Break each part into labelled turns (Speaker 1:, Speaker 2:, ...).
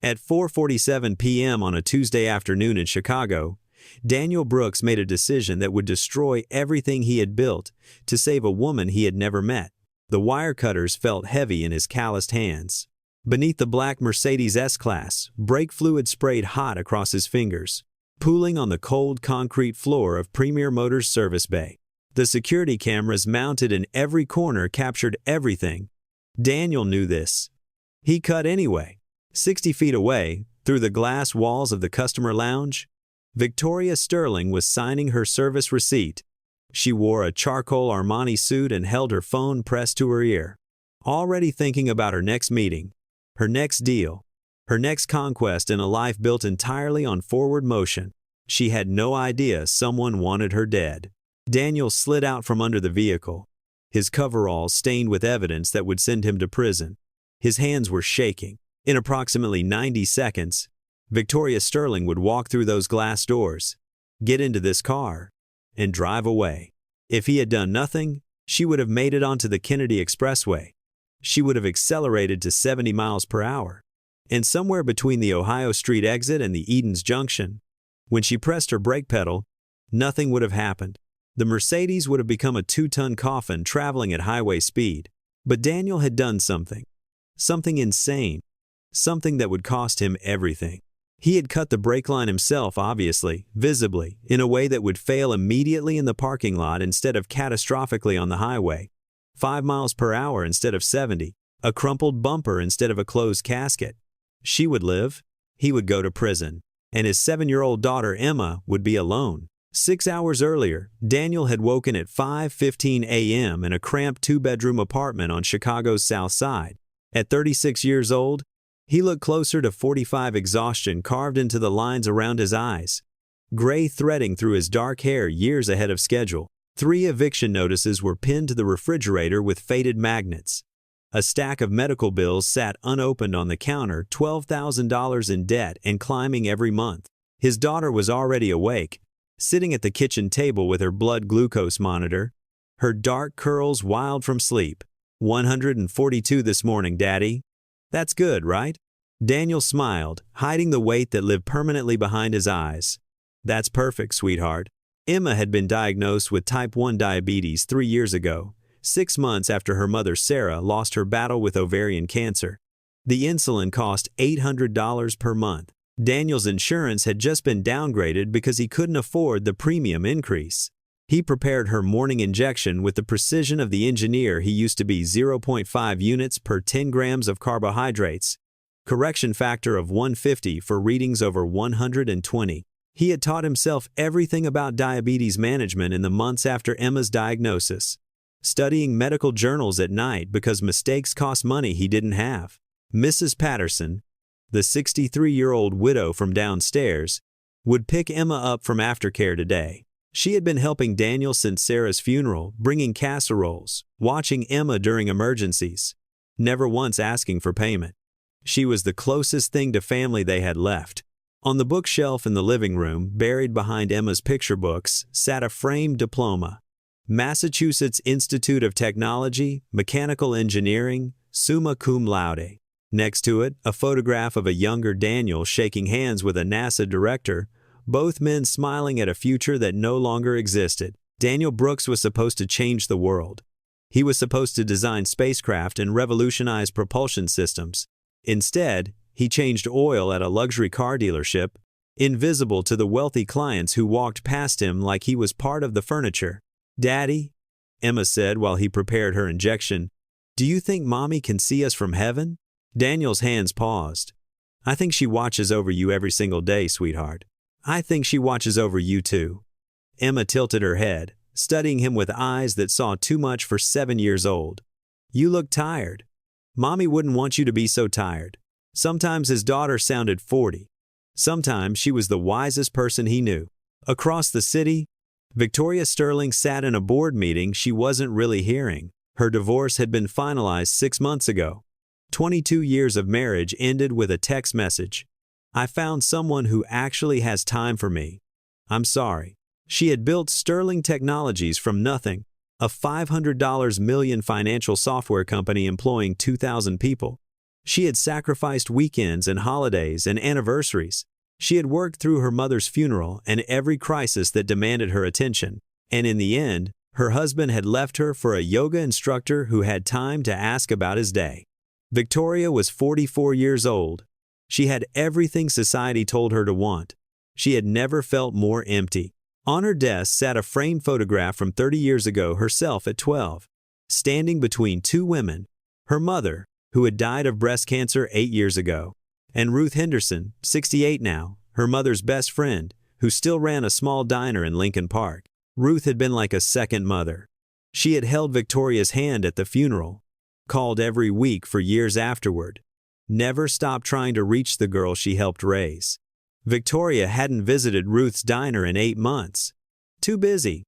Speaker 1: At 4:47 p.m. on a Tuesday afternoon in Chicago, Daniel Brooks made a decision that would destroy everything he had built to save a woman he had never met. The wire cutters felt heavy in his calloused hands. Beneath the black Mercedes S-Class, brake fluid sprayed hot across his fingers, pooling on the cold concrete floor of Premier Motors' service bay. The security cameras mounted in every corner captured everything. Daniel knew this. He cut anyway. 60 feet away, through the glass walls of the customer lounge, Victoria Sterling was signing her service receipt. She wore a charcoal Armani suit and held her phone pressed to her ear, already thinking about her next meeting, her next deal, her next conquest in a life built entirely on forward motion. She had no idea someone wanted her dead. Daniel slid out from under the vehicle, his coveralls stained with evidence that would send him to prison. His hands were shaking. In approximately 90 seconds, Victoria Sterling would walk through those glass doors, get into this car, and drive away. If he had done nothing, she would have made it onto the Kennedy Expressway. She would have accelerated to 70 miles per hour. And somewhere between the Ohio Street exit and the Edens Junction, when she pressed her brake pedal, nothing would have happened. The Mercedes would have become a 2-ton coffin traveling at highway speed. But Daniel had done something. Something insane. Something that would cost him everything. He had cut the brake line himself, obviously, visibly, in a way that would fail immediately in the parking lot instead of catastrophically on the highway. 5 miles per hour instead of 70. A crumpled bumper instead of a closed casket. She would live. He would go to prison. And his 7-year-old daughter Emma would be alone. 6 hours earlier, Daniel had woken at 5:15 a.m. in a cramped 2-bedroom apartment on Chicago's South Side. At 36 years old, he looked closer to 45, exhaustion carved into the lines around his eyes, gray threading through his dark hair years ahead of schedule. 3 eviction notices were pinned to the refrigerator with faded magnets. A stack of medical bills sat unopened on the counter, $12,000 in debt and climbing every month. His daughter was already awake, sitting at the kitchen table with her blood glucose monitor, her dark curls wild from sleep. 142 this morning, Daddy. That's good, right? Daniel smiled, hiding the weight that lived permanently behind his eyes. That's perfect, sweetheart. Emma had been diagnosed with type 1 diabetes 3 years ago, 6 months after her mother Sarah lost her battle with ovarian cancer. The insulin cost $800 per month. Daniel's insurance had just been downgraded because he couldn't afford the premium increase. He prepared her morning injection with the precision of the engineer he used to be. 0.5 units per 10 grams of carbohydrates. Correction factor of 150 for readings over 120. He had taught himself everything about diabetes management in the months after Emma's diagnosis, studying medical journals at night because mistakes cost money he didn't have. Mrs. Patterson, the 63-year-old widow from downstairs, would pick Emma up from aftercare today. She had been helping Daniel since Sarah's funeral, bringing casseroles, watching Emma during emergencies, never once asking for payment. She was the closest thing to family they had left. On the bookshelf in the living room, buried behind Emma's picture books, sat a framed diploma. Massachusetts Institute of Technology, Mechanical Engineering, summa cum laude. Next to it, a photograph of a younger Daniel shaking hands with a NASA director, both men smiling at a future that no longer existed. Daniel Brooks was supposed to change the world. He was supposed to design spacecraft and revolutionize propulsion systems. Instead, he changed oil at a luxury car dealership, invisible to the wealthy clients who walked past him like he was part of the furniture. Daddy, Emma said while he prepared her injection, do you think Mommy can see us from heaven? Daniel's hands paused. I think she watches over you every single day, sweetheart. I think she watches over you too. Emma tilted her head, studying him with eyes that saw too much for 7 years old. You look tired. Mommy wouldn't want you to be so tired. Sometimes his daughter sounded 40. Sometimes she was the wisest person he knew. Across the city, Victoria Sterling sat in a board meeting she wasn't really hearing. Her divorce had been finalized 6 months ago. 22 years of marriage ended with a text message. I found someone who actually has time for me. I'm sorry. She had built Sterling Technologies from nothing, a $500 million financial software company employing 2,000 people. She had sacrificed weekends and holidays and anniversaries. She had worked through her mother's funeral and every crisis that demanded her attention. And in the end, her husband had left her for a yoga instructor who had time to ask about his day. Victoria was 44 years old. She had everything society told her to want. She had never felt more empty. On her desk sat a framed photograph from 30 years ago, herself at 12, standing between two women, her mother, who had died of breast cancer 8 years ago, and Ruth Henderson, 68 now, her mother's best friend, who still ran a small diner in Lincoln Park. Ruth had been like a second mother. She had held Victoria's hand at the funeral, called every week for years afterward, never stopped trying to reach the girl she helped raise. Victoria hadn't visited Ruth's diner in 8 months. Too busy.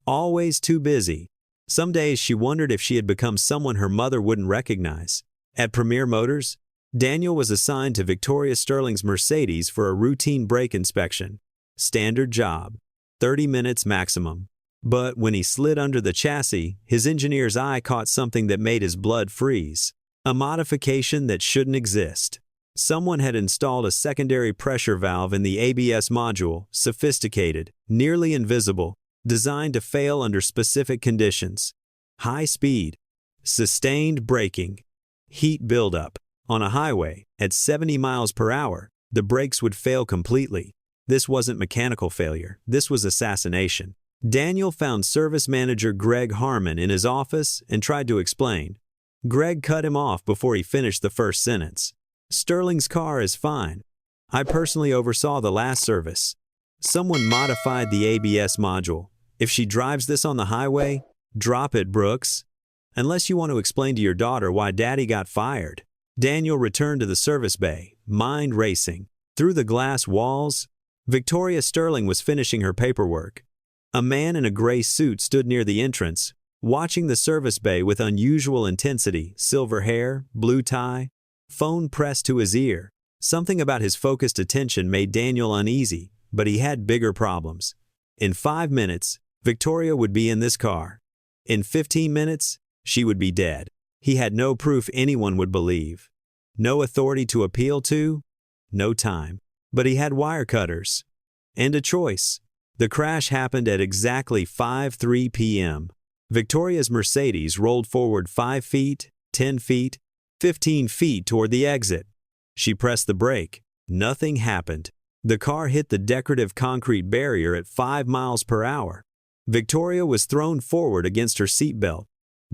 Speaker 1: Always too busy. Some days she wondered if she had become someone her mother wouldn't recognize. At Premier Motors, Daniel was assigned to Victoria Sterling's Mercedes for a routine brake inspection. Standard job. 30 minutes maximum. But when he slid under the chassis, his engineer's eye caught something that made his blood freeze. A modification that shouldn't exist. Someone had installed a secondary pressure valve in the ABS module, sophisticated, nearly invisible, designed to fail under specific conditions. High speed, sustained braking, heat buildup. On a highway, at 70 miles per hour, the brakes would fail completely. This wasn't mechanical failure, this was assassination. Daniel found service manager Greg Harmon in his office and tried to explain. Greg cut him off before he finished the first sentence. Sterling's car is fine. I personally oversaw the last service. Someone modified the ABS module. If she drives this on the highway, drop it, Brooks. Unless you want to explain to your daughter why Daddy got fired. Daniel returned to the service bay, mind racing. Through the glass walls, Victoria Sterling was finishing her paperwork. A man in a gray suit stood near the entrance, watching the service bay with unusual intensity, silver hair, blue tie, phone pressed to his ear. Something about his focused attention made Daniel uneasy, but he had bigger problems. In 5 minutes, Victoria would be in this car. In 15 minutes, she would be dead. He had no proof anyone would believe. No authority to appeal to, no time. But he had wire cutters. And a choice. The crash happened at exactly 5:03 p.m. Victoria's Mercedes rolled forward 5 feet, 10 feet, 15 feet toward the exit. She pressed the brake. Nothing happened. The car hit the decorative concrete barrier at 5 miles per hour. Victoria was thrown forward against her seatbelt,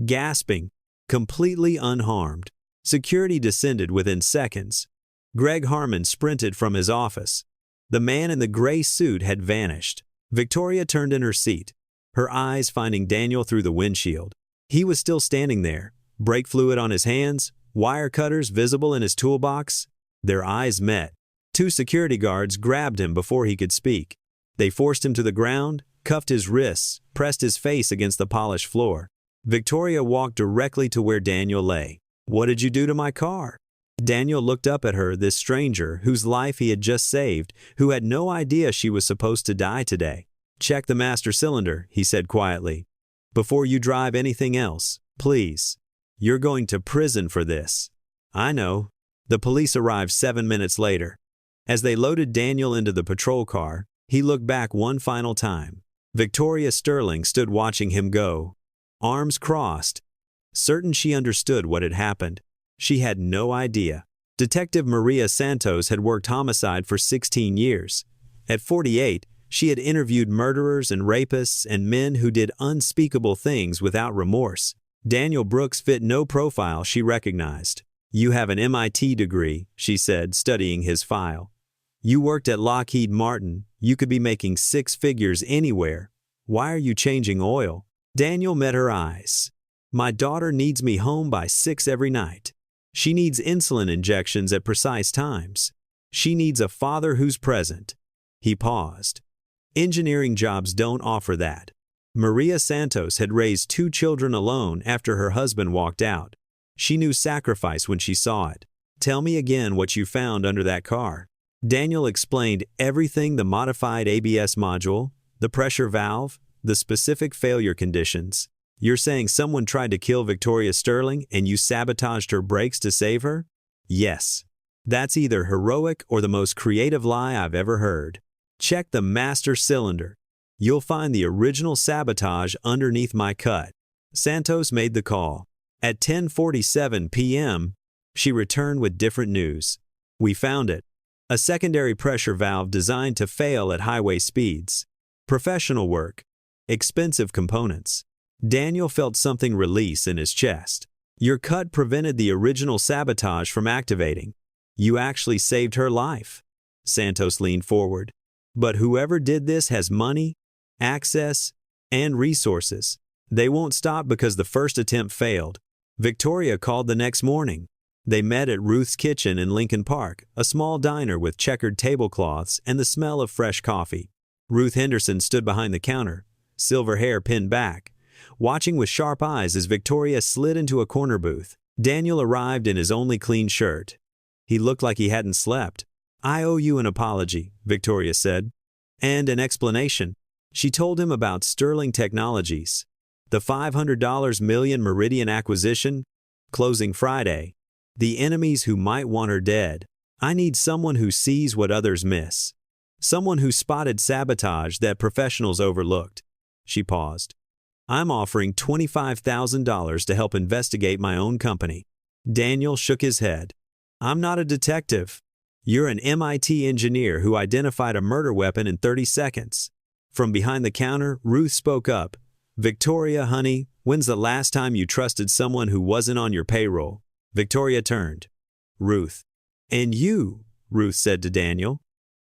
Speaker 1: gasping, completely unharmed. Security descended within seconds. Greg Harmon sprinted from his office. The man in the gray suit had vanished. Victoria turned in her seat, her eyes finding Daniel through the windshield. He was still standing there, brake fluid on his hands, wire cutters visible in his toolbox. Their eyes met. 2 security guards grabbed him before he could speak. They forced him to the ground, cuffed his wrists, pressed his face against the polished floor. Victoria walked directly to where Daniel lay. "What did you do to my car?" Daniel looked up at her, this stranger whose life he had just saved, who had no idea she was supposed to die today. "Check the master cylinder," he said quietly. "Before you drive anything else, please. You're going to prison for this." "I know." The police arrived 7 minutes later. As they loaded Daniel into the patrol car, he looked back one final time. Victoria Sterling stood watching him go, arms crossed, certain she understood what had happened. She had no idea. Detective Maria Santos had worked homicide for 16 years. At 48, she had interviewed murderers and rapists and men who did unspeakable things without remorse. Daniel Brooks fit no profile she recognized. "You have an MIT degree," she said, studying his file. "You worked at Lockheed Martin. You could be making 6 figures anywhere. Why are you changing oil?" Daniel met her eyes. "My daughter needs me home by 6 every night. She needs insulin injections at precise times. She needs a father who's present." He paused. Engineering jobs don't offer that. Maria Santos had raised 2 children alone after her husband walked out. She knew sacrifice when she saw it. "Tell me again what you found under that car." Daniel explained everything: the modified ABS module, the pressure valve, the specific failure conditions. "You're saying someone tried to kill Victoria Sterling and you sabotaged her brakes to save her?" Yes. That's either heroic or the most creative lie I've ever heard. Check the master cylinder. You'll find the original sabotage underneath my cut. Santos made the call. At 10:47 p.m., she returned with different news. We found it. A secondary pressure valve designed to fail at highway speeds. Professional work. Expensive components. Daniel felt something release in his chest. Your cut prevented the original sabotage from activating. You actually saved her life. Santos leaned forward. But whoever did this has money, access, and resources. They won't stop because the first attempt failed. Victoria called the next morning. They met at Ruth's Kitchen in Lincoln Park, a small diner with checkered tablecloths and the smell of fresh coffee. Ruth Henderson stood behind the counter, silver hair pinned back, watching with sharp eyes as Victoria slid into a corner booth. Daniel arrived in his only clean shirt. He looked like he hadn't slept. I owe you an apology, Victoria said. And an explanation. She told him about Sterling Technologies. The $500 million Meridian acquisition, closing Friday. The enemies who might want her dead. I need someone who sees what others miss. Someone who spotted sabotage that professionals overlooked. She paused. I'm offering $25,000 to help investigate my own company. Daniel shook his head. I'm not a detective. You're an MIT engineer who identified a murder weapon in 30 seconds. From behind the counter, Ruth spoke up. Victoria, honey, when's the last time you trusted someone who wasn't on your payroll? Victoria turned. Ruth. And you, Ruth said to Daniel.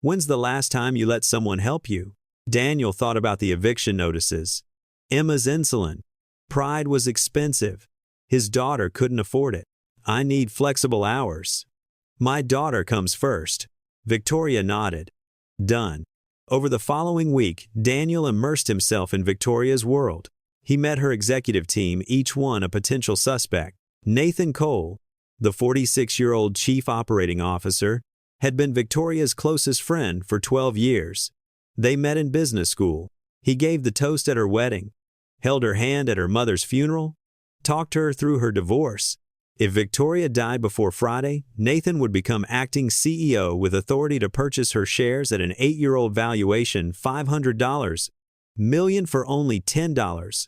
Speaker 1: When's the last time you let someone help you? Daniel thought about the eviction notices. Emma's insulin. Pride was expensive. His daughter couldn't afford it. I need flexible hours. My daughter comes first. Victoria nodded. Done. Over the following week, Daniel immersed himself in Victoria's world. He met her executive team, each one a potential suspect. Nathan Cole, the 46-year-old chief operating officer, had been Victoria's closest friend for 12 years. They met in business school. He gave the toast at her wedding, held her hand at her mother's funeral, talked her through her divorce. If Victoria died before Friday, Nathan would become acting CEO with authority to purchase her shares at an 8-year-old valuation, $500 million for only $10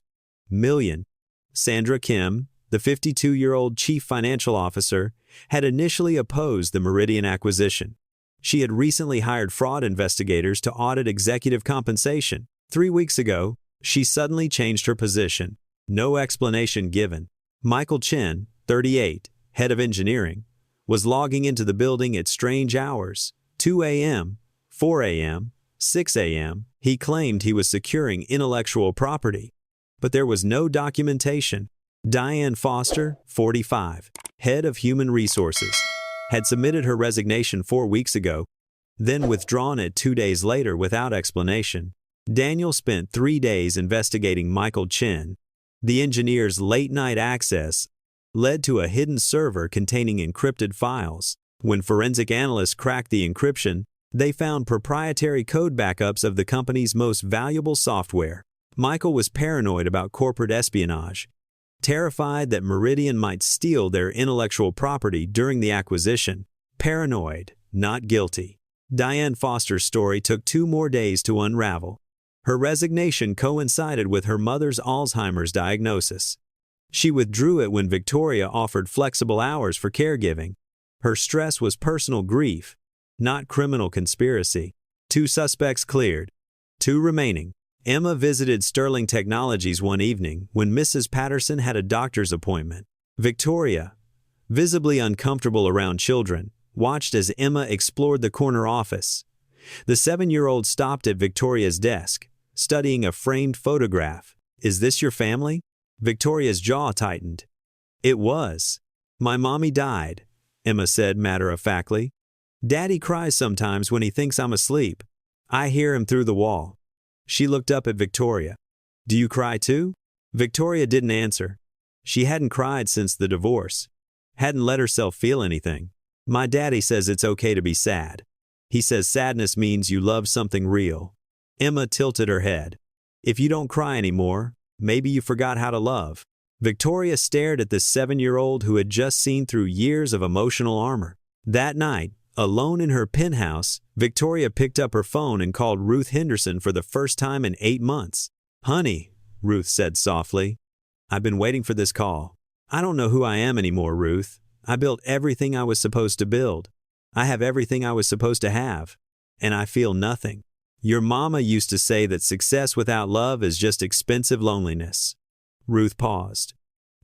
Speaker 1: million. Sandra Kim, the 52-year-old chief financial officer, had initially opposed the Meridian acquisition. She had recently hired fraud investigators to audit executive compensation. 3 weeks ago, she suddenly changed her position. No explanation given. Michael Chen, 38, head of engineering, was logging into the building at strange hours, 2 a.m., 4 a.m., 6 a.m. He claimed he was securing intellectual property, but there was no documentation. Diane Foster, 45, head of human resources, had submitted her resignation 4 weeks ago, then withdrawn it 2 days later without explanation. Daniel spent 3 days investigating Michael Chen. The engineer's late-night access led to a hidden server containing encrypted files. When forensic analysts cracked the encryption, they found proprietary code backups of the company's most valuable software. Michael was paranoid about corporate espionage, terrified that Meridian might steal their intellectual property during the acquisition. Paranoid, not guilty. Diane Foster's story took 2 more days to unravel. Her resignation coincided with her mother's Alzheimer's diagnosis. She withdrew it when Victoria offered flexible hours for caregiving. Her stress was personal grief, not criminal conspiracy. 2 suspects cleared. 2 remaining. Emma visited Sterling Technologies one evening when Mrs. Patterson had a doctor's appointment. Victoria, visibly uncomfortable around children, watched as Emma explored the corner office. The 7-year-old stopped at Victoria's desk, studying a framed photograph. Is this your family? Victoria's jaw tightened. It was. My mommy died, Emma said matter-of-factly. Daddy cries sometimes when he thinks I'm asleep. I hear him through the wall. She looked up at Victoria. Do you cry too? Victoria didn't answer. She hadn't cried since the divorce. Hadn't let herself feel anything. My daddy says it's okay to be sad. He says sadness means you love something real. Emma tilted her head. If you don't cry anymore, maybe you forgot how to love. Victoria stared at this 7-year-old who had just seen through years of emotional armor. That night, alone in her penthouse, Victoria picked up her phone and called Ruth Henderson for the first time in 8 months. "Honey," Ruth said softly, "I've been waiting for this call. I don't know who I am anymore, Ruth. I built everything I was supposed to build. I have everything I was supposed to have. And I feel nothing. Your mama used to say that success without love is just expensive loneliness." Ruth paused.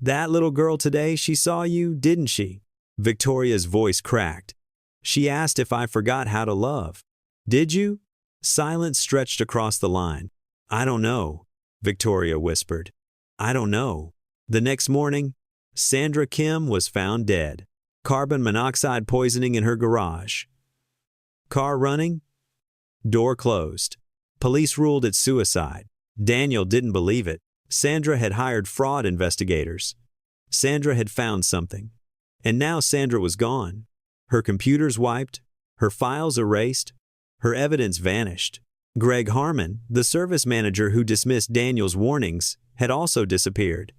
Speaker 1: "That little girl today, she saw you, didn't she?" Victoria's voice cracked. "She asked if I forgot how to love. Did you?" Silence stretched across the line. "I don't know," Victoria whispered. "I don't know." The next morning, Sandra Kim was found dead. Carbon monoxide poisoning in her garage. Car running? Door closed. Police ruled it suicide. Daniel didn't believe it. Sandra had hired fraud investigators. Sandra had found something. And now Sandra was gone. Her computers wiped, her files erased, her evidence vanished. Greg Harmon, the service manager who dismissed Daniel's warnings, had also disappeared.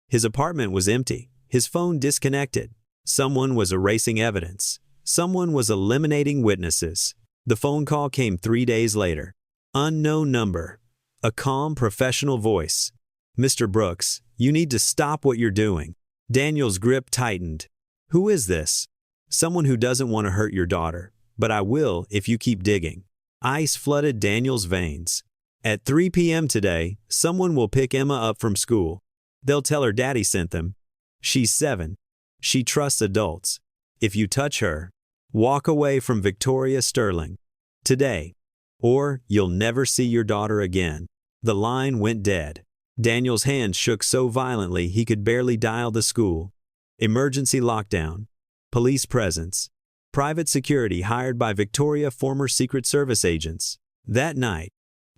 Speaker 1: His apartment was empty, his phone disconnected. Someone was erasing evidence. Someone was eliminating witnesses. The phone call came 3 days later. Unknown number. A calm, professional voice. "Mr. Brooks, you need to stop what you're doing." Daniel's grip tightened. "Who is this?" "Someone who doesn't want to hurt your daughter, but I will if you keep digging." Ice flooded Daniel's veins. "At 3 p.m. today, someone will pick Emma up from school. They'll tell her daddy sent them. She's 7. She trusts adults. If you touch her, walk away from Victoria Sterling. Today. Or you'll never see your daughter again." The line went dead. Daniel's hands shook so violently he could barely dial the school. Emergency lockdown. Police presence. Private security hired by Victoria former Secret Service agents. That night,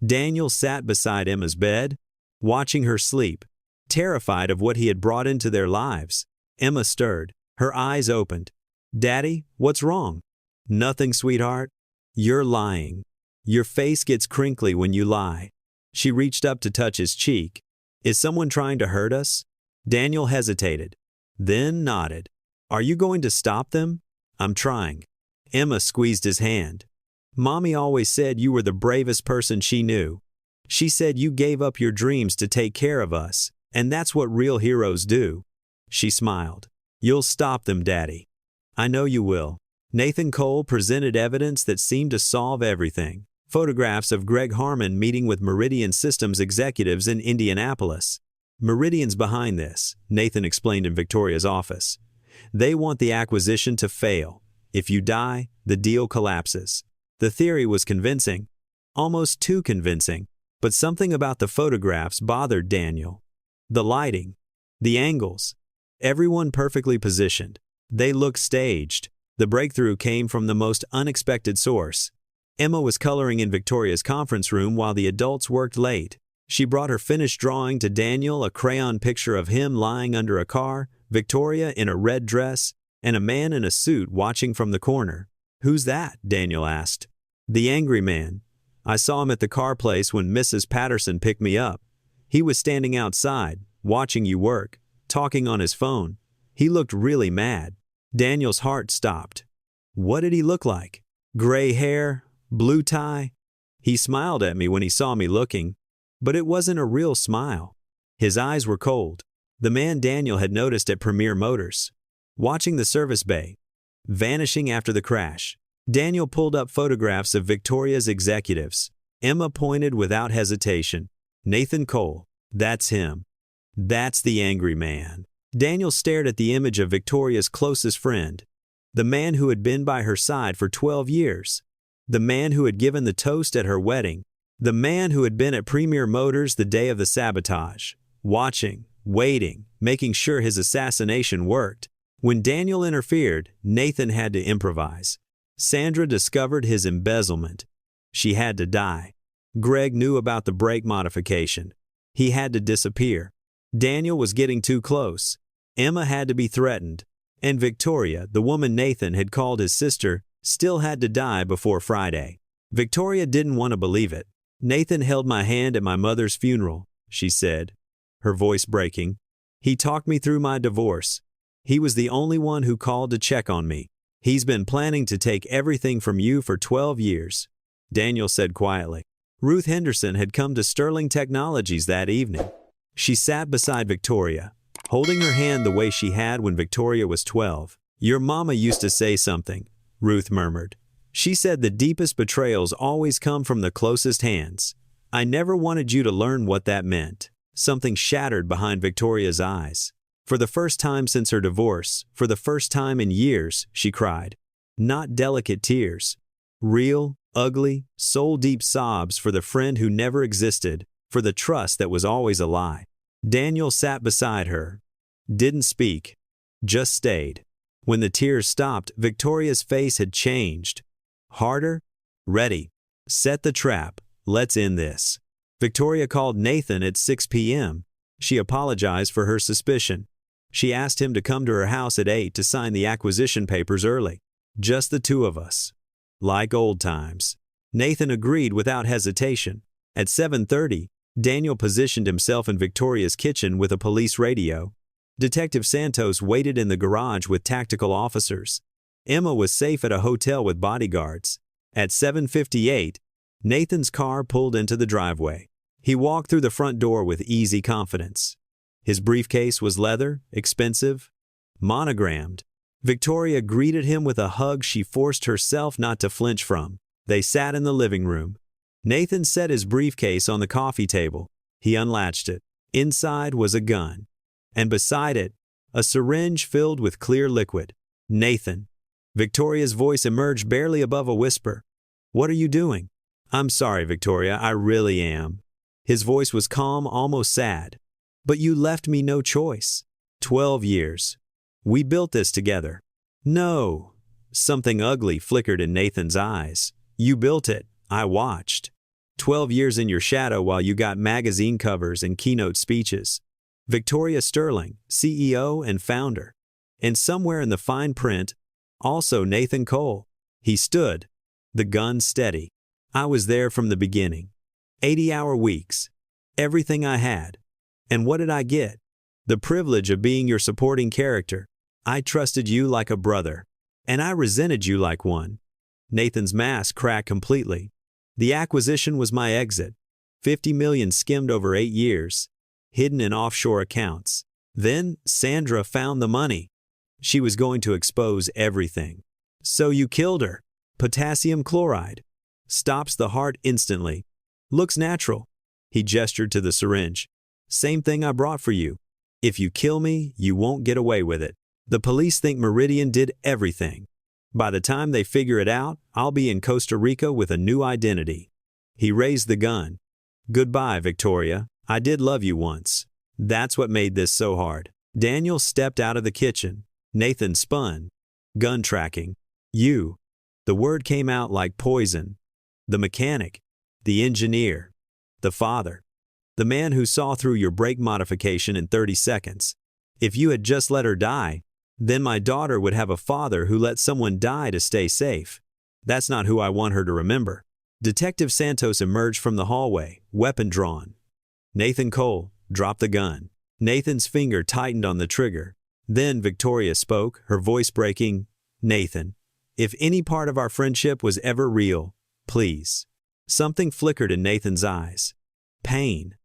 Speaker 1: Daniel sat beside Emma's bed, watching her sleep, terrified of what he had brought into their lives. Emma stirred. Her eyes opened. "Daddy, what's wrong?" "Nothing, sweetheart. You're lying. Your face gets crinkly when you lie." She reached up to touch his cheek. "Is someone trying to hurt us?" Daniel hesitated, then nodded. "Are you going to stop them?" "I'm trying." Emma squeezed his hand. "Mommy always said you were the bravest person she knew. She said you gave up your dreams to take care of us, and that's what real heroes do." She smiled. "You'll stop them, Daddy." "I know you will." Nathan Cole presented evidence that seemed to solve everything. Photographs of Greg Harmon meeting with Meridian Systems executives in Indianapolis. "Meridian's behind this," Nathan explained in Victoria's office. "They want the acquisition to fail. If you die, the deal collapses." The theory was convincing, almost too convincing, but something about the photographs bothered Daniel. The lighting, the angles, everyone perfectly positioned. They looked staged. The breakthrough came from the most unexpected source. Emma was coloring in Victoria's conference room while the adults worked late. She brought her finished drawing to Daniel, a crayon picture of him lying under a car, Victoria in a red dress, and a man in a suit watching from the corner. "Who's that?" Daniel asked. "The angry man. I saw him at the car place when Mrs. Patterson picked me up. He was standing outside, watching you work, talking on his phone. He looked really mad." Daniel's heart stopped. What did he look like? Gray hair? Blue tie? He smiled at me when he saw me looking, but it wasn't a real smile. His eyes were cold. The man Daniel had noticed at Premier Motors, watching the service bay, vanishing after the crash. Daniel pulled up photographs of Victoria's executives. Emma pointed without hesitation. "Nathan Cole. That's him. That's the angry man." Daniel stared at the image of Victoria's closest friend, the man who had been by her side for 12 years, the man who had given the toast at her wedding, the man who had been at Premier Motors the day of the sabotage, watching, waiting, making sure his assassination worked. When Daniel interfered, Nathan had to improvise. Sandra discovered his embezzlement. She had to die. Greg knew about the brake modification. He had to disappear. Daniel was getting too close. Emma had to be threatened. And Victoria, the woman Nathan had called his sister, still had to die before Friday. Victoria didn't want to believe it. "Nathan held my hand at my mother's funeral," she said, her voice breaking. He talked me through my divorce. He was the only one who called to check on me. He's been planning to take everything from you for 12 years, Daniel said quietly. Ruth Henderson had come to Sterling Technologies that evening. She sat beside Victoria, holding her hand the way she had when Victoria was 12. Your mama used to say something, Ruth murmured. She said the deepest betrayals always come from the closest hands. I never wanted you to learn what that meant. Something shattered behind Victoria's eyes. For the first time since her divorce, for the first time in years, she cried. Not delicate tears. Real, ugly, soul-deep sobs for the friend who never existed, for the trust that was always a lie. Daniel sat beside her. Didn't speak. Just stayed. When the tears stopped, Victoria's face had changed. Harder? Ready. Set the trap. Let's end this. Victoria called Nathan at 6 p.m. She apologized for her suspicion. She asked him to come to her house at 8 to sign the acquisition papers early. Just the two of us. Like old times. Nathan agreed without hesitation. At 7:30, Daniel positioned himself in Victoria's kitchen with a police radio. Detective Santos waited in the garage with tactical officers. Emma was safe at a hotel with bodyguards. At 7:58, Nathan's car pulled into the driveway. He walked through the front door with easy confidence. His briefcase was leather, expensive, monogrammed. Victoria greeted him with a hug she forced herself not to flinch from. They sat in the living room. Nathan set his briefcase on the coffee table. He unlatched it. Inside was a gun. And beside it, a syringe filled with clear liquid. Nathan. Victoria's voice emerged barely above a whisper. What are you doing? I'm sorry, Victoria, I really am. His voice was calm, almost sad. But you left me no choice. 12 years. We built this together. No. Something ugly flickered in Nathan's eyes. You built it. I watched. 12 years in your shadow while you got magazine covers and keynote speeches. Victoria Sterling, CEO and founder. And somewhere in the fine print, also Nathan Cole. He stood, the gun steady. I was there from the beginning. 80-hour weeks. Everything I had. And what did I get? The privilege of being your supporting character. I trusted you like a brother. And I resented you like one. Nathan's mask cracked completely. The acquisition was my exit. 50 million skimmed over 8 years, hidden in offshore accounts. Then Sandra found the money. She was going to expose everything. So you killed her. Potassium chloride. Stops the heart instantly. Looks natural. He gestured to the syringe. Same thing I brought for you. If you kill me, you won't get away with it. The police think Meridian did everything. By the time they figure it out, I'll be in Costa Rica with a new identity. He raised the gun. Goodbye, Victoria. I did love you once. That's what made this so hard. Daniel stepped out of the kitchen. Nathan spun. Gun tracking. You. The word came out like poison. The mechanic. The engineer. The father. The man who saw through your brake modification in 30 seconds. If you had just let her die, then my daughter would have a father who let someone die to stay safe. That's not who I want her to remember. Detective Santos emerged from the hallway, weapon drawn. Nathan Cole dropped the gun. Nathan's finger tightened on the trigger. Then Victoria spoke, her voice breaking. Nathan, if any part of our friendship was ever real, please. Something flickered in Nathan's eyes. Pain.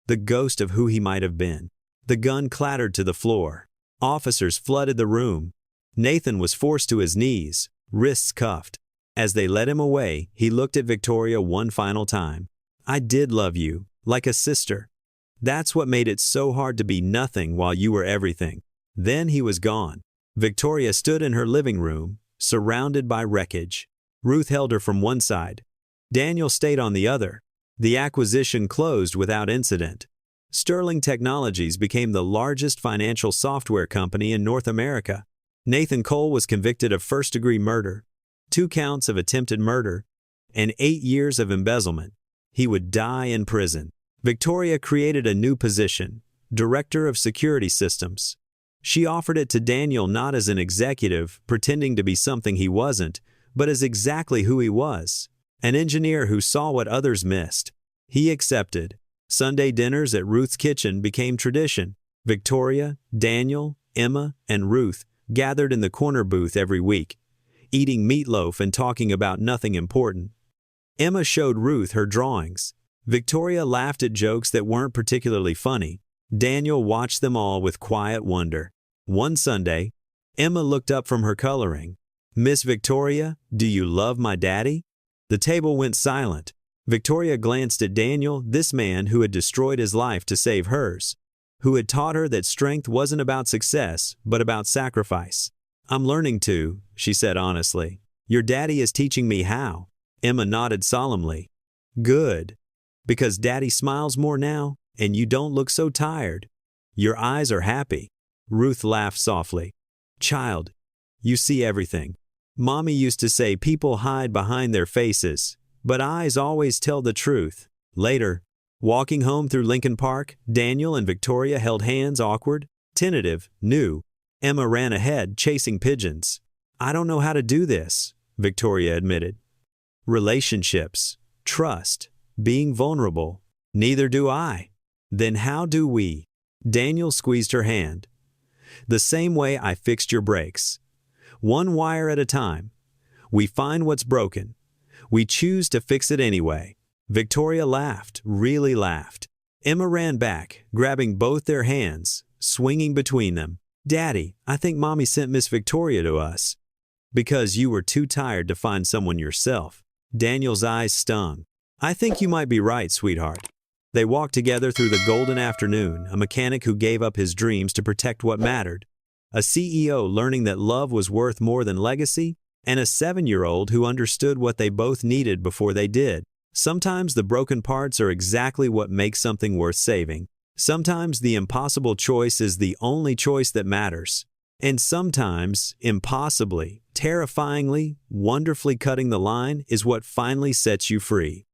Speaker 1: The ghost of who he might have been. The gun clattered to the floor. Officers flooded the room. Nathan was forced to his knees, wrists cuffed. As they led him away, he looked at Victoria one final time. I did love you, like a sister. That's what made it so hard to be nothing while you were everything. Then he was gone. Victoria stood in her living room, surrounded by wreckage. Ruth held her from one side. Daniel stayed on the other. The acquisition closed without incident. Sterling Technologies became the largest financial software company in North America. Nathan Cole was convicted of first-degree murder, 2 counts of attempted murder, and 8 years of embezzlement. He would die in prison. Victoria created a new position, Director of Security Systems. She offered it to Daniel not as an executive, pretending to be something he wasn't, but as exactly who he was, an engineer who saw what others missed. He accepted. Sunday dinners at Ruth's kitchen became tradition. Victoria, Daniel, Emma, and Ruth gathered in the corner booth every week, eating meatloaf and talking about nothing important. Emma showed Ruth her drawings. Victoria laughed at jokes that weren't particularly funny. Daniel watched them all with quiet wonder. One Sunday, Emma looked up from her coloring. "Miss Victoria, do you love my daddy?" The table went silent. Victoria glanced at Daniel, this man who had destroyed his life to save hers, who had taught her that strength wasn't about success, but about sacrifice. "I'm learning to," she said honestly. "Your daddy is teaching me how." Emma nodded solemnly. "Good. Because daddy smiles more now, and you don't look so tired. Your eyes are happy." Ruth laughed softly. "Child, you see everything. Mommy used to say people hide behind their faces, but eyes always tell the truth." Later, walking home through Lincoln Park, Daniel and Victoria held hands, awkward, tentative, new. Emma ran ahead, chasing pigeons. "I don't know how to do this," Victoria admitted. "Relationships, trust, being vulnerable. Neither do I." "Then how do we?" Daniel squeezed her hand. "The same way I fixed your brakes. One wire at a time. We find what's broken. We choose to fix it anyway." Victoria laughed, really laughed. Emma ran back, grabbing both their hands, swinging between them. "Daddy, I think Mommy sent Miss Victoria to us." "Because you were too tired to find someone yourself." Daniel's eyes stung. "I think you might be right, sweetheart." They walked together through the golden afternoon, a mechanic who gave up his dreams to protect what mattered, a CEO learning that love was worth more than legacy, and a 7-year-old who understood what they both needed before they did. Sometimes the broken parts are exactly what makes something worth saving. Sometimes the impossible choice is the only choice that matters. And sometimes, impossibly, terrifyingly, wonderfully cutting the line is what finally sets you free.